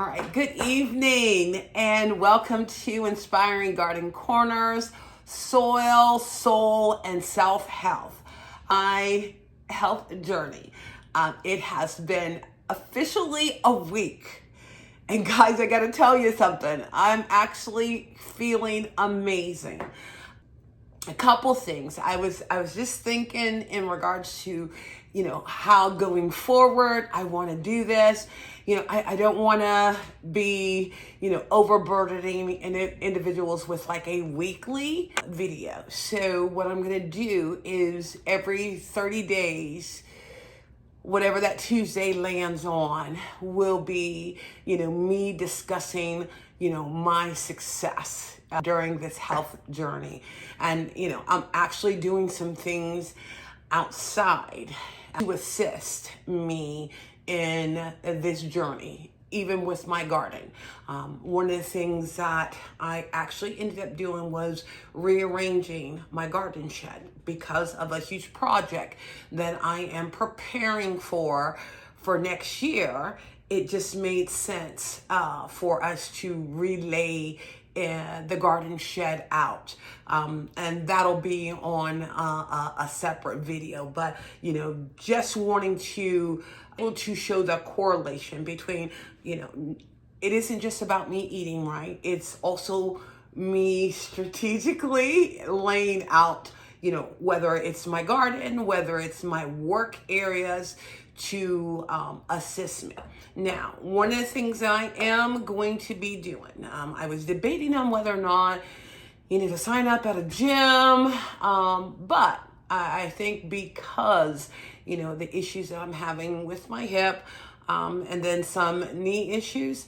All right, good evening and welcome to Inspiring Garden Corners, Soil, Soul, and Self-Health. My health journey. It has been officially a week. And guys, I gotta tell you something. I'm actually feeling amazing. A couple things. I was just thinking in regards to, how going forward I want to do this. I don't want to be, overburdening individuals with like a weekly video. So what I'm going to do is every 30 days, whatever that Tuesday lands on will be, me discussing, my success during this health journey. And, I'm actually doing some things outside to assist me in this journey, even with my garden. One of the things that I actually ended up doing was rearranging my garden shed because of a huge project that I am preparing for next year. It just made sense for us to relay the garden shed out, and that'll be on a separate video. But just wanting to show the correlation between it isn't just about me eating right. It's also me strategically laying out whether it's my garden, whether it's my work areas, to assist me. Now, one of the things I am going to be doing, I was debating on whether or not to sign up at a gym, but I think because the issues that I'm having with my hip, and then some knee issues,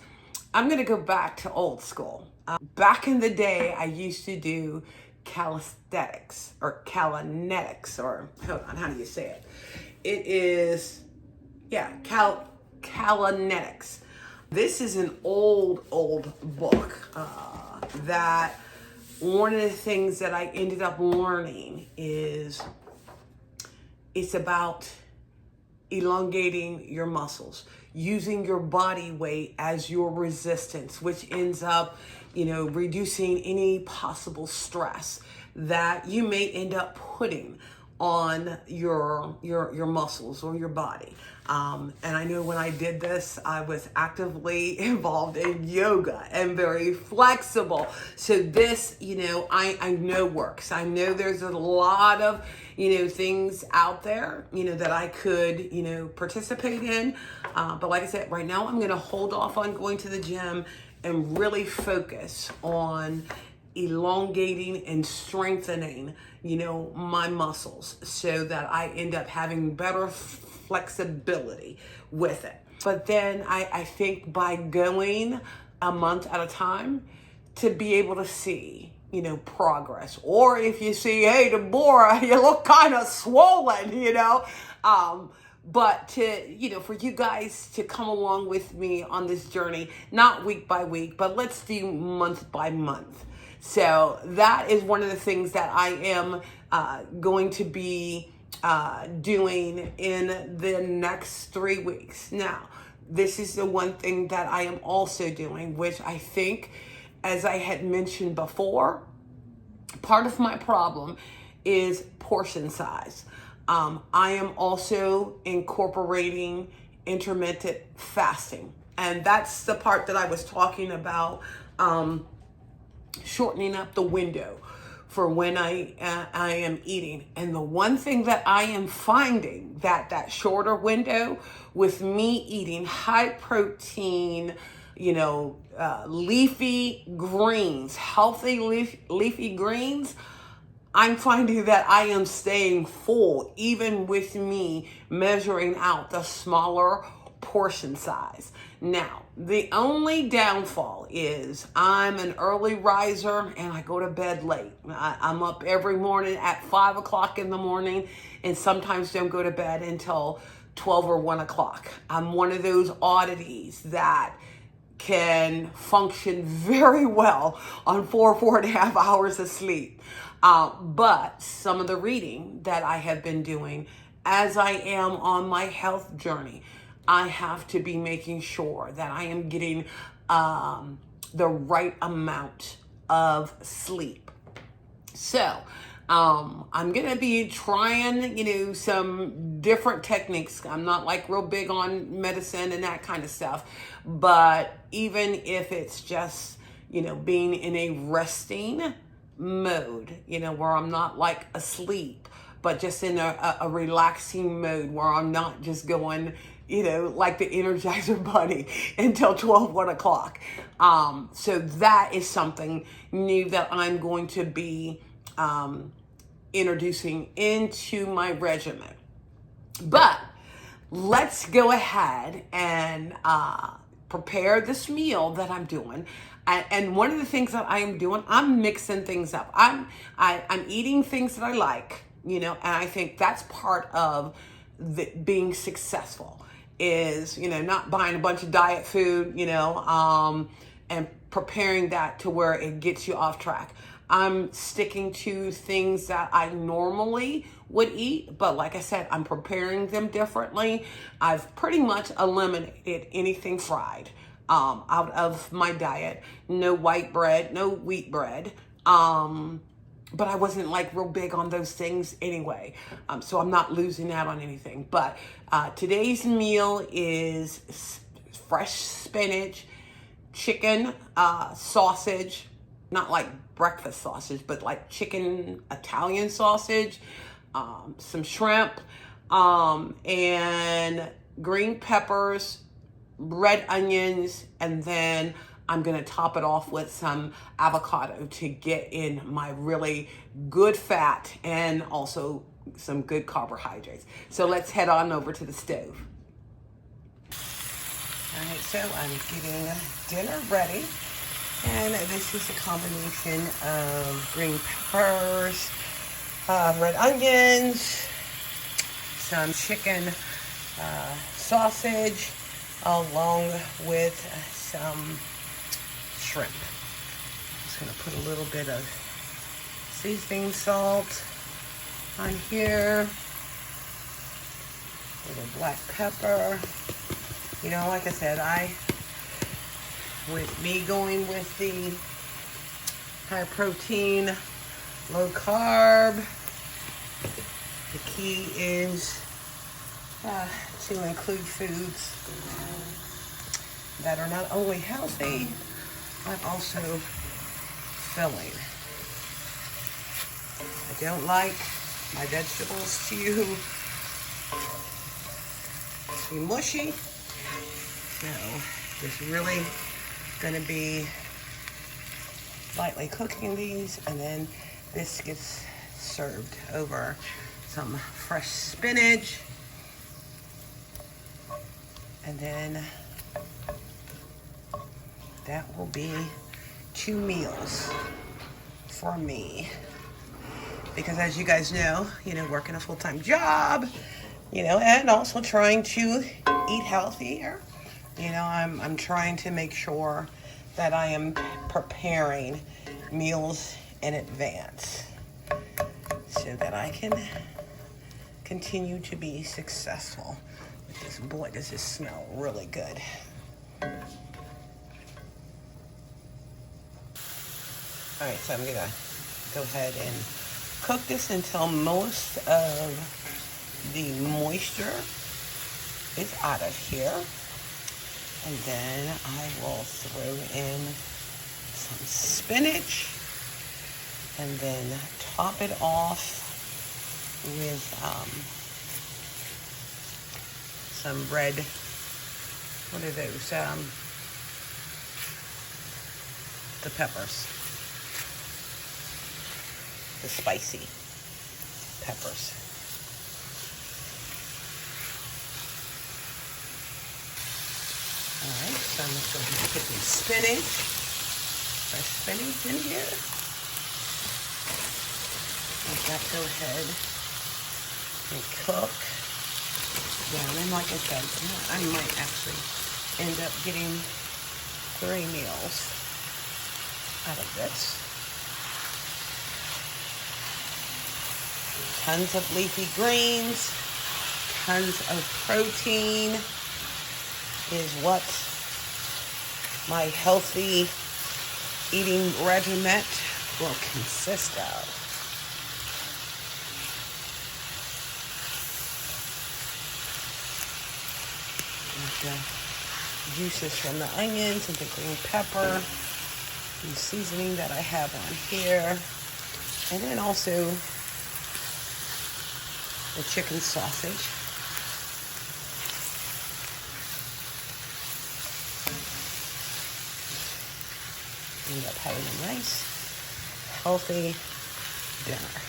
I'm going to go back to old school. Back in the day, I used to do calisthenics or calinetics, or hold on, how do you say it? It is, calinetics. This is an old book that one of the things that I ended up learning is it's about elongating your muscles, using your body weight as your resistance, which ends up, reducing any possible stress that you may end up putting on your muscles or your body. And I know when I did this, I was actively involved in yoga and very flexible. So this, I know works. I know there's a lot of, things out there, that I could, participate in. But like I said, right now I'm going to hold off on going to the gym and really focus on elongating and strengthening, my muscles so that I end up having better flexibility with it. But then I think by going a month at a time to be able to see, progress. Or if you see, hey, Deborah, you look kind of swollen, but to, for you guys to come along with me on this journey, not week by week, but let's do month by month. So that is one of the things that I am going to be doing in the next 3 weeks. Now, this is the one thing that I am also doing, which I think, as I had mentioned before, part of my problem is portion size. I am also incorporating intermittent fasting. And that's the part that I was talking about, shortening up the window for when I am eating. And the one thing that I am finding that shorter window with me eating high protein, leafy greens, healthy leafy greens, I'm finding that I am staying full, even with me measuring out the smaller portion size. Now, the only downfall is I'm an early riser and I go to bed late. I'm up every morning at 5 o'clock in the morning and sometimes don't go to bed until 12 or 1 o'clock. I'm one of those oddities that can function very well on 4.5 hours of sleep. But some of the reading that I have been doing as I am on my health journey, I have to be making sure that I am getting the right amount of sleep. So, I'm going to be trying, some different techniques. I'm not like real big on medicine and that kind of stuff. But even if it's just, being in a resting mode, where I'm not like asleep, but just in a relaxing mode where I'm not just going, like the Energizer Bunny until 1 o'clock. So that is something new that I'm going to be introducing into my regimen. But let's go ahead and prepare this meal that I'm doing. And one of the things that I am doing, I'm mixing things up. I'm eating things that I like, and I think that's part of being successful is, not buying a bunch of diet food, and preparing that to where it gets you off track. I'm sticking to things that I normally would eat, but like I said, I'm preparing them differently. I've pretty much eliminated anything fried out of my diet. No white bread, no wheat bread. But I wasn't like real big on those things anyway. So I'm not losing out on anything. But today's meal is fresh spinach, chicken, sausage, not like breakfast sausage, but like chicken Italian sausage, some shrimp, and green peppers, red onions, and then I'm going to top it off with some avocado to get in my really good fat and also some good carbohydrates. So let's head on over to the stove. All right, so I'm getting dinner ready. And this is a combination of green peppers, red onions, some chicken sausage, along with some shrimp. I'm just going to put a little bit of seasoning salt on here, a little black pepper. Like I said, with me going with the high protein, low carb, the key is to include foods that are not only healthy, but also filling. I don't like my vegetables to be mushy, so just really going to be lightly cooking these, and then this gets served over some fresh spinach, and then that will be 2 meals for me, because as you guys know, working a full-time job, and also trying to eat healthier. I'm trying to make sure that I am preparing meals in advance so that I can continue to be successful with this. Boy, does this smell really good. All right, so I'm going to go ahead and cook this until most of the moisture is out of here. And then I will throw in some spinach and then top it off with some red, what are those? The peppers, the spicy peppers. All right, so I'm just going to put some spinach, fresh spinach in here. Let that go ahead and cook. Yeah, and like I said, I might actually end up getting 3 meals out of this. Tons of leafy greens, tons of protein, is what my healthy eating regimen will consist of. The juices from the onions and the green pepper, the seasoning that I have on here, and then also the chicken sausage. End up having a nice, healthy dinner.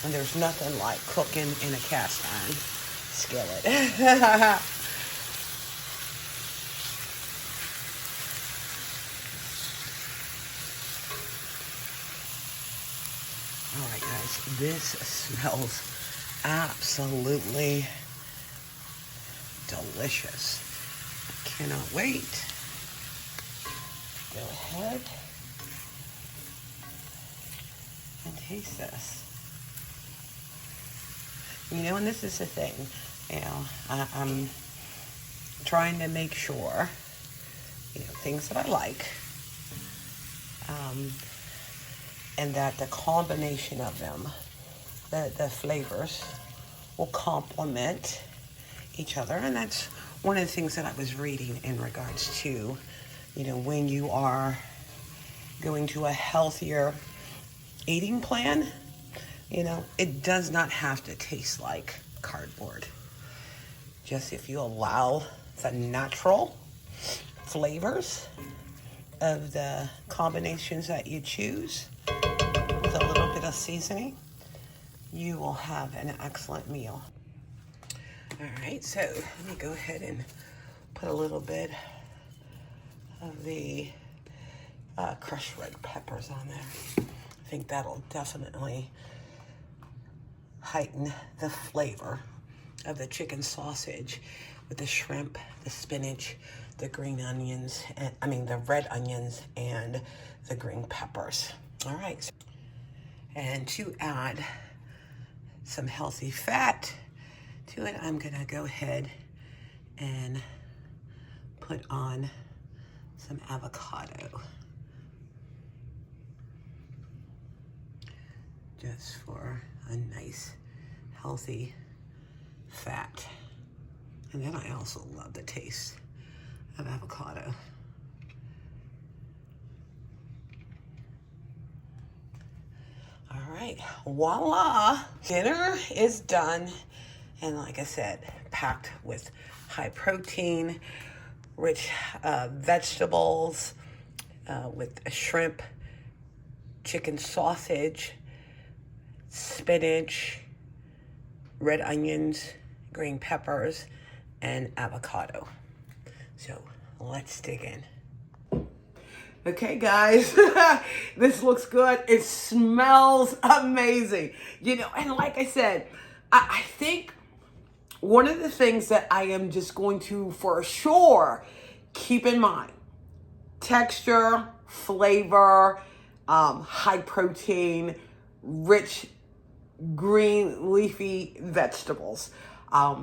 And there's nothing like cooking in a cast iron skillet. All right, guys, this smells absolutely delicious. I cannot wait. Go ahead and taste this. You know, and this is the thing, you know, I'm trying to make sure, you know, things that I like, and that the combination of them, the flavors, will complement each other. And that's one of the things that I was reading in regards to, you know, when you are going to a healthier eating plan, you know, it does not have to taste like cardboard. Just if you allow the natural flavors of the combinations that you choose with a little bit of seasoning, you will have an excellent meal. All right, so let me go ahead and put a little bit of the crushed red peppers on there. I think that'll definitely heighten the flavor of the chicken sausage with the shrimp, the spinach, the green onions, and the red onions and the green peppers. All right. And to add some healthy fat to it, I'm gonna go ahead and put on some avocado. Just for a nice, healthy fat. And then I also love the taste of avocado. All right, voila. Dinner is done. And like I said, packed with high protein, rich vegetables, with shrimp, chicken sausage, spinach, red onions, green peppers, and avocado. So let's dig in. Okay, guys, this looks good. It smells amazing. You know, and like I said, I think one of the things that I am just going to, for sure, keep in mind, texture, flavor, high protein, rich green leafy vegetables,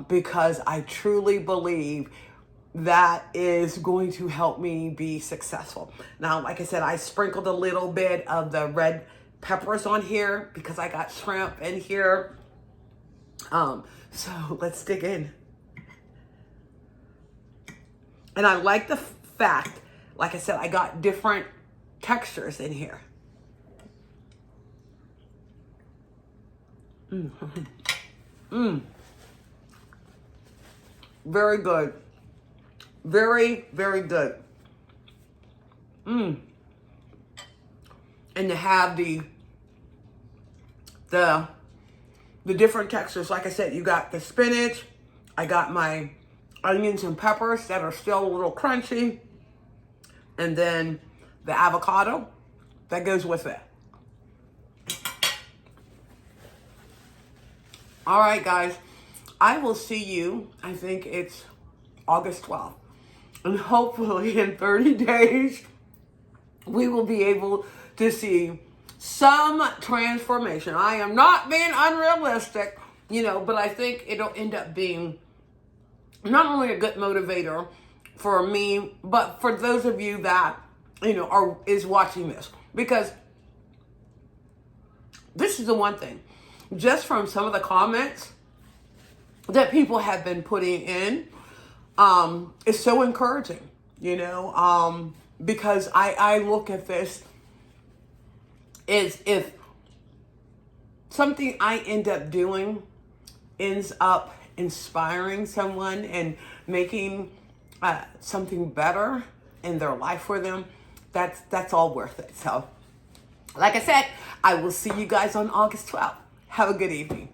because I truly believe that is going to help me be successful. Now, like I said, I sprinkled a little bit of the red peppers on here because I got shrimp in here. So let's dig in. And I like the fact, like I said, I got different textures in here. Very good. Very, very good. And to have the different textures, like I said, you got the spinach, I got my onions and peppers that are still a little crunchy, and then the avocado that goes with it. All right, guys, I will see you, I think it's August 12th. And hopefully in 30 days, we will be able to see some transformation. I am not being unrealistic, but I think it'll end up being not only a good motivator for me, but for those of you that, is watching this. Because this is the one thing, just from some of the comments that people have been putting in, is so encouraging, because I look at this as if something I end up doing ends up inspiring someone and making something better in their life for them. That's all worth it. So, like I said, I will see you guys on August 12th. Have a good evening.